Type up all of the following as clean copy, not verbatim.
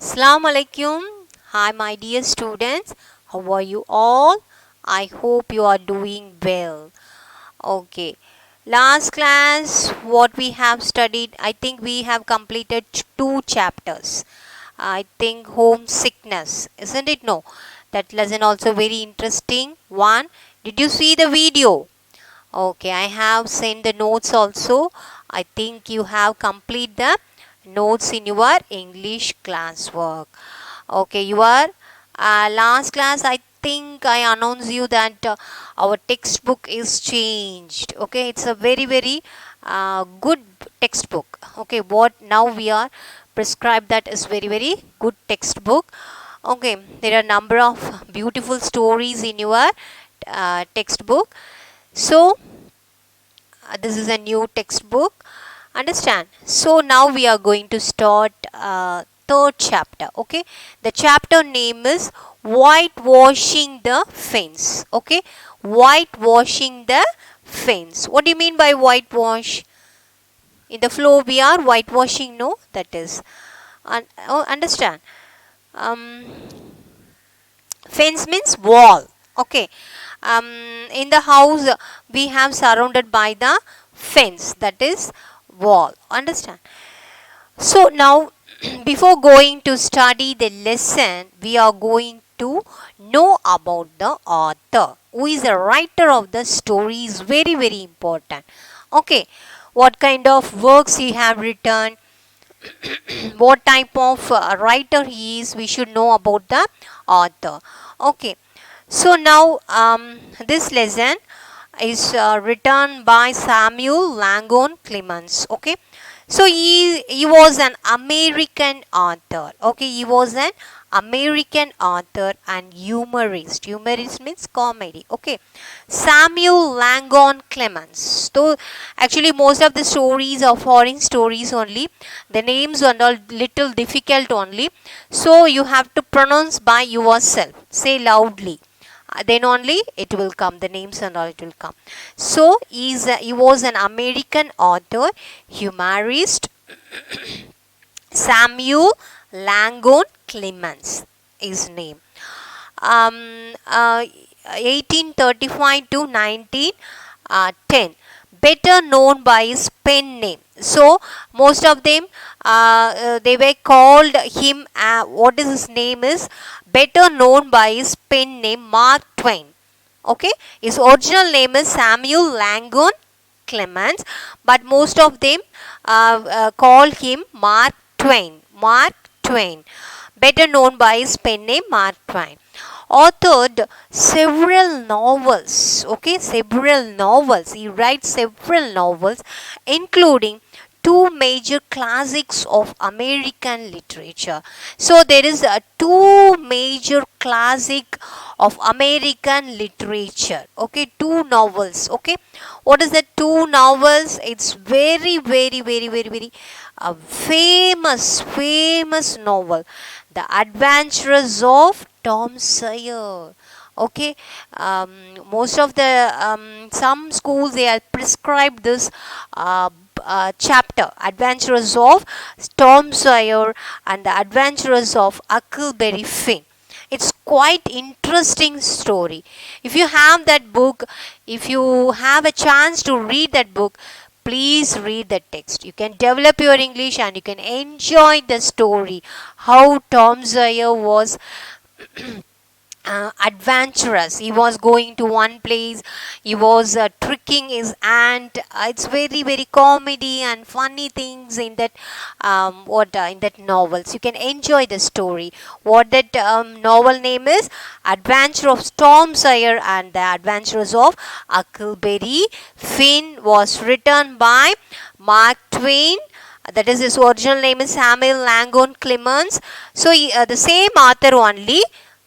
Assalamu alaikum. Hi, my dear students. How are you all? I hope you are doing well. Okay. Last class, what we have studied, I think we have completed two chapters. I think homesickness, isn't it? No. That lesson also very interesting. One, did you see the video? Okay, I have sent the notes also. I think you have complete the notes in your English classwork. Okay, your last class I think I announced you that our textbook is changed. Okay, it's a very good textbook. Okay, what now we are prescribed that is very good textbook. Okay, there are number of beautiful stories in your textbook. So this is a new textbook, understand. So now we are going to start third chapter. Okay, the chapter name is whitewashing the fence. Okay, whitewashing the fence. What do you mean by whitewash? In the floor we are whitewashing, no, that is understand. um, Fence means wall. Okay, um, in the house we have surrounded by the fence, that is wall, understand. So now before going to study the lesson, we are going to know about the author, who is the writer of the story, is very important. Okay, what kind of works he have written, what type of writer he is, we should know about the author. Okay, so now this lesson is written by Samuel Langdon Clemens. Okay, so he was an American author. Okay, he was an American author and humorist. Humorist means comedy. Okay, Samuel Langdon Clemens. So actually most of the stories are foreign stories only. The names are all little difficult only. So you have to pronounce by yourself. Say loudly. Then only it will come. The names and all it will come. So he was an American author, humorist, Samuel Langdon Clemens, his name. Um, uh, 1835 to 1910, better known by his pen name. So most of them they were called him. What is his name is better known by his pen name Mark Twain. Okay, his original name is Samuel Langdon Clemens, but most of them call him Mark Twain. Mark Twain, better known by his pen name Mark Twain. Authored several novels. Okay, several novels. He writes several novels, including two major classics of American literature. So there is a two major classic of American literature. Okay, two novels. Okay, what is the two novels? It's very famous novel, The Adventures of Tom Sawyer. Okay, most of the some schools they are prescribed this chapter, Adventures of Tom Sawyer and the Adventures of Huckleberry Finn. It's quite interesting story. If you have that book, if you have a chance to read that book, please read the text. You can develop your English and you can enjoy the story. How Tom Sawyer was adventurous. He was going to one place. He was tricking his aunt. It's very comedy and funny things in that in that novels. You can enjoy the story. What that novel name is? Adventure of Tom Sawyer and the Adventures of Huckleberry Finn was written by Mark Twain. That is, his original name is Samuel Langdon Clemens. So the same author only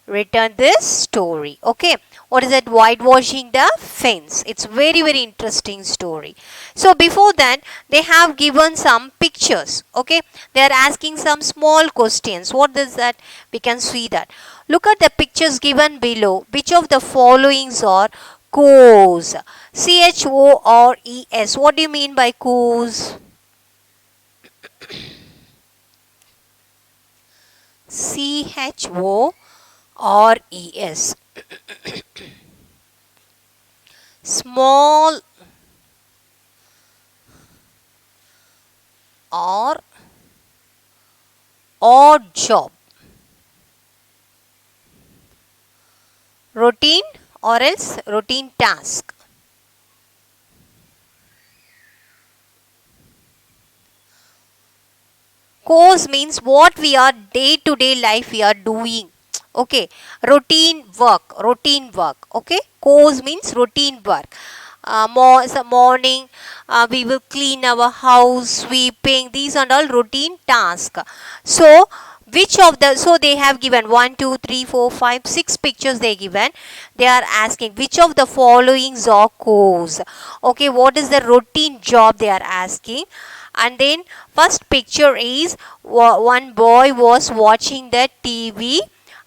written this story. Okay, what is that? Whitewashing the fence. It's very interesting story. So before that they have given some pictures. Okay, they are asking some small questions. What is that? We can see that. Look at the pictures given below. Which of the followings are cows? Chores. What do you mean by cows? Chores. Small or odd job. Routine or else routine task. Course means what we are day to day life we are doing. Okay, routine work. Okay, course means routine work. Morning, we will clean our house, sweeping. These are all routine tasks. So, so they have given 1, 2, 3, 4, 5, 6 pictures they given. They are asking which of the following are course. Okay, what is the routine job they are asking? And then first picture is one boy was watching the TV,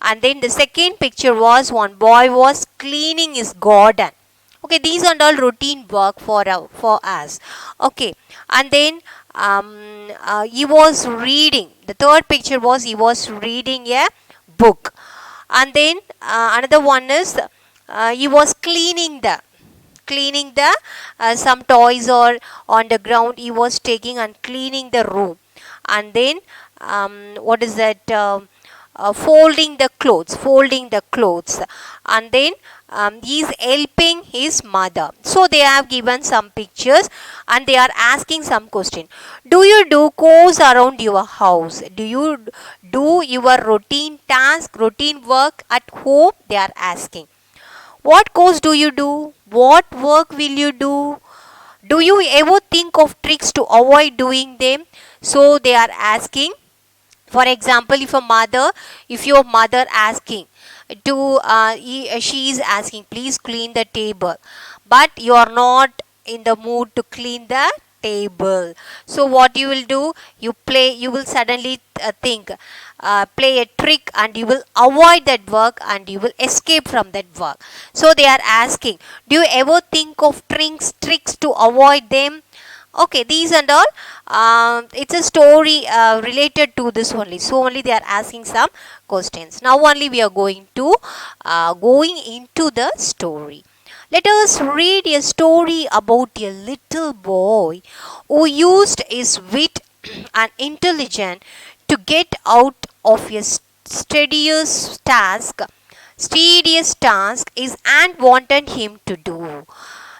and then the second picture was one boy was cleaning his garden. Okay, these are all routine work for us. Okay, and then he was reading. The third picture was he was reading a book, and then another one is he was cleaning the some toys or on the ground he was taking and cleaning the room. And then what is that, folding the clothes. And then he is helping his mother. So they have given some pictures and they are asking some question. Do you do chores around your house? Do you do your routine task, routine work at home? They are asking. What course do you do? What work will you do? Do you ever think of tricks to avoid doing them? So they are asking. For example, if your mother asking to, she is asking, please clean the table, but you are not in the mood to clean the table. So what you will do? You will suddenly think, play a trick, and you will avoid that work and you will escape from that work. So they are asking, do you ever think of tricks to avoid them? Okay, these and all, it's a story related to this only. So only they are asking some questions. Now only we are going into the story. Let us read a story about a little boy who used his wit and intelligence to get out of a tedious task. Tedious task his aunt wanted him to do.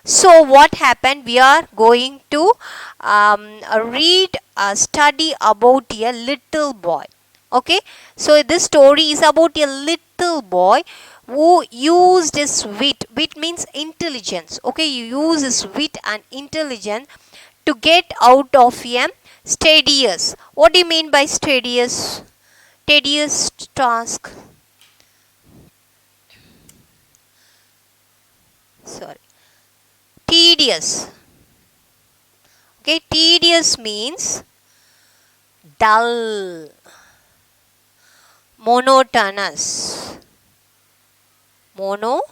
So what happened? We are going to read a study about a little boy. Okay, so this story is about a little boy who used his wit. Wit means intelligence. Okay, you use his wit and intelligence to get out of a tedious. What do you mean by tedious? Tedious task. Sorry. Tedious. Okay, tedious means dull, monotonous. Monotonous.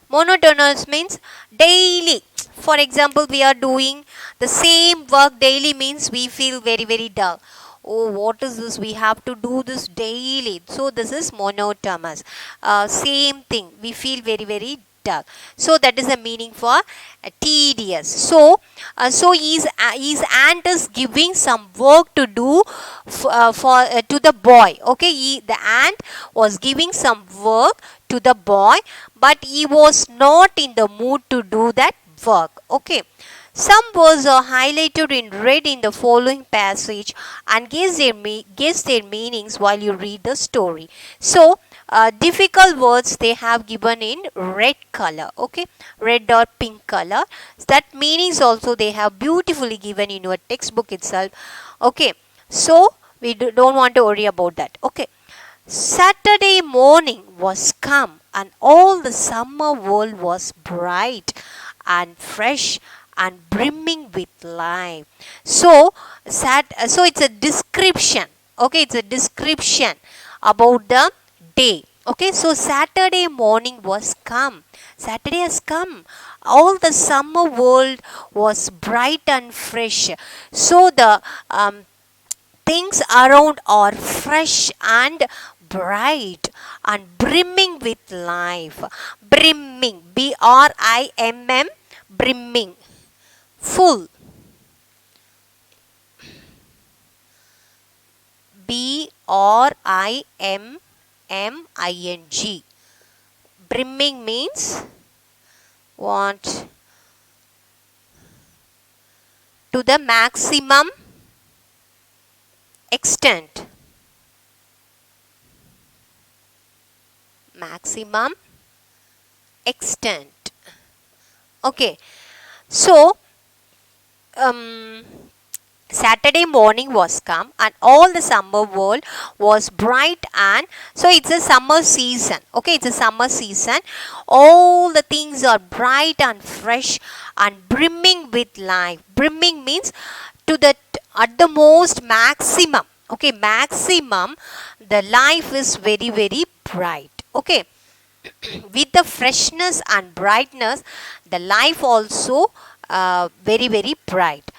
Monotonous means daily. For example, we are doing the same work daily means we feel very, very dull. Oh, what is this? We have to do this daily. So this is monotonous. Same thing. We feel very, very dull. So that is the meaning for tedious. So his aunt is giving some work to do to the boy. Okay, the aunt was giving some work to the boy, but he was not in the mood to do that work. Okay. Some words are highlighted in red in the following passage and guess their meanings while you read the story. So, difficult words they have given in red color. Okay, red or pink color. That meanings also they have beautifully given in your textbook itself. Okay, so we don't want to worry about that. Okay. Saturday morning was come and all the summer world was bright and fresh and brimming with life. So it's a description. Okay, it's a description about the day. Okay, so Saturday morning was come. Saturday has come. All the summer world was bright and fresh. So the things around are fresh and bright and brimming with life. Brimming, BRIMM, brimming, full, BRIMMING. Brimming means what? To the maximum extent. Maximum extent. Okay. So, Saturday morning was come and all the summer world was bright, and so it's a summer season. Okay, it's a summer season. All the things are bright and fresh and brimming with life. Brimming means to the at the most maximum. Okay, maximum, the life is very bright. Okay, with the freshness and brightness, the life also very bright.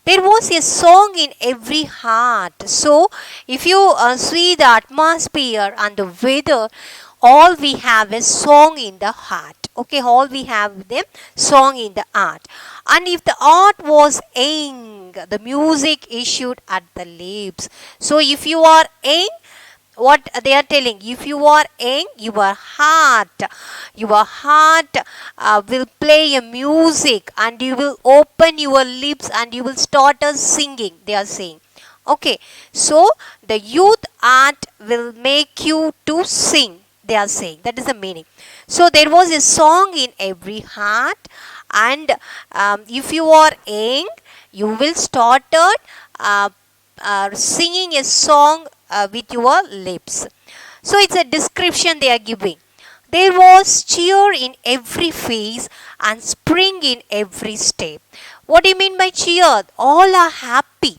There was a song in every heart. So, if you see the atmosphere and the weather, all we have is song in the heart. Okay, all we have the song in the heart. And if the heart was young, the music issued at the lips. So, if you are young, what they are telling, if you are young, your heart will play a music, and you will open your lips and you will start singing, they are saying. Okay, so the youth art will make you to sing, they are saying. That is the meaning. So there was a song in every heart, and if you are young, you will start singing a song with your lips. So it's a description they are giving. There was cheer in every face and spring in every step. What do you mean by cheer? All are happy.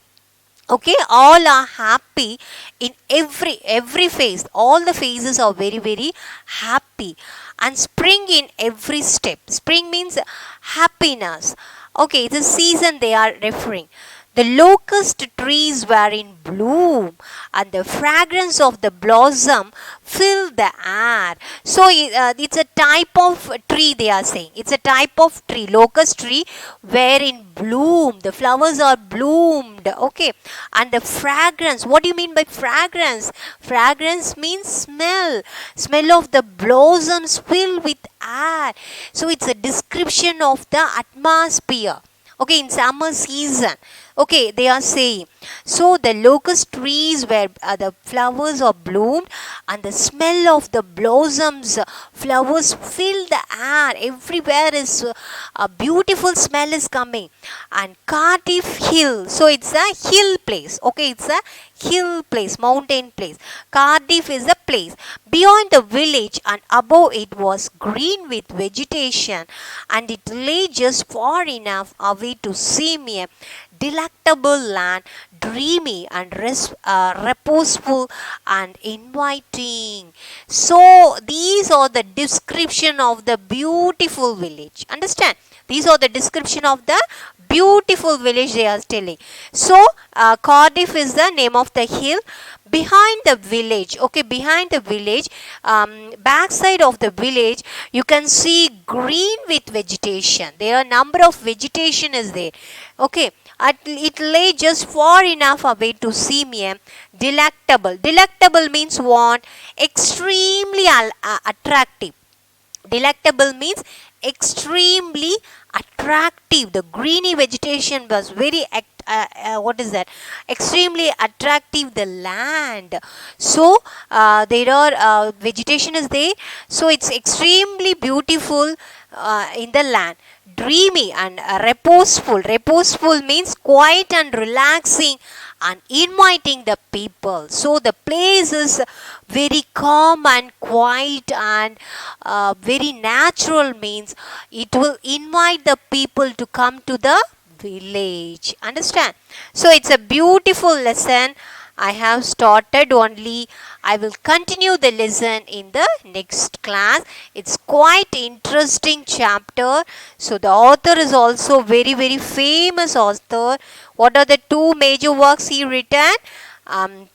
Okay, all are happy in every face. All the faces are very happy, and spring in every step. Spring means happiness. Okay, it's a season they are referring. The locust trees were in bloom, and the fragrance of the blossom filled the air. So it's a type of tree they are saying. It's a type of tree, locust tree, were in bloom. The flowers are bloomed. Okay, and the fragrance. What do you mean by fragrance? Fragrance means smell. Smell of the blossoms filled with air. So it's a description of the atmosphere. Okay, in summer season. Okay, they are saying. So the locust trees where the flowers are bloomed, and the smell of the blossoms, flowers fill the air. Everywhere is a beautiful smell is coming. And Cardiff Hill. So it's a hill place. Okay, it's a hill place, mountain place. Cardiff is a place. Beyond the village and above it was green with vegetation, and it lay just far enough away to seem a delectable land, dreamy and reposeful and inviting. So these are the description of the beautiful village. Understand? These are the description of the beautiful village they are telling. So Cardiff is the name of the hill. Behind the village, okay, behind the village, backside of the village, you can see green with vegetation. There are number of vegetation is there. Okay, it lay just far enough away to seem a delectable. Delectable means what? Extremely attractive. Delectable means extremely attractive. The greeny vegetation was very what is that? Extremely attractive the land. So there are vegetation is there. So it's extremely beautiful in the land. Dreamy and reposeful. Reposeful means quiet and relaxing and inviting the people. So the place is very calm and quiet and very natural, means it will invite the people to come to the village. Understand? So it's a beautiful lesson. I have started only. I will continue the lesson in the next class. It's quite interesting chapter. So the author is also very famous author. What are the two major works he written?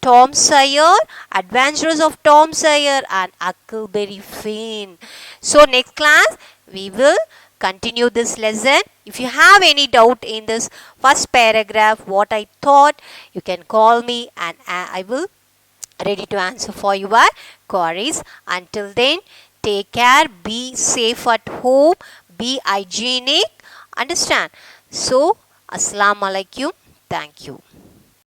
Tom Sawyer, Adventures of Tom Sawyer, and Huckleberry Finn. So next class we will continue this lesson. If you have any doubt in this first paragraph, what I thought, you can call me and I will ready to answer for your queries. Until then, take care, be safe at home, be hygienic. Understand? So, Assalamu alaikum. Thank you.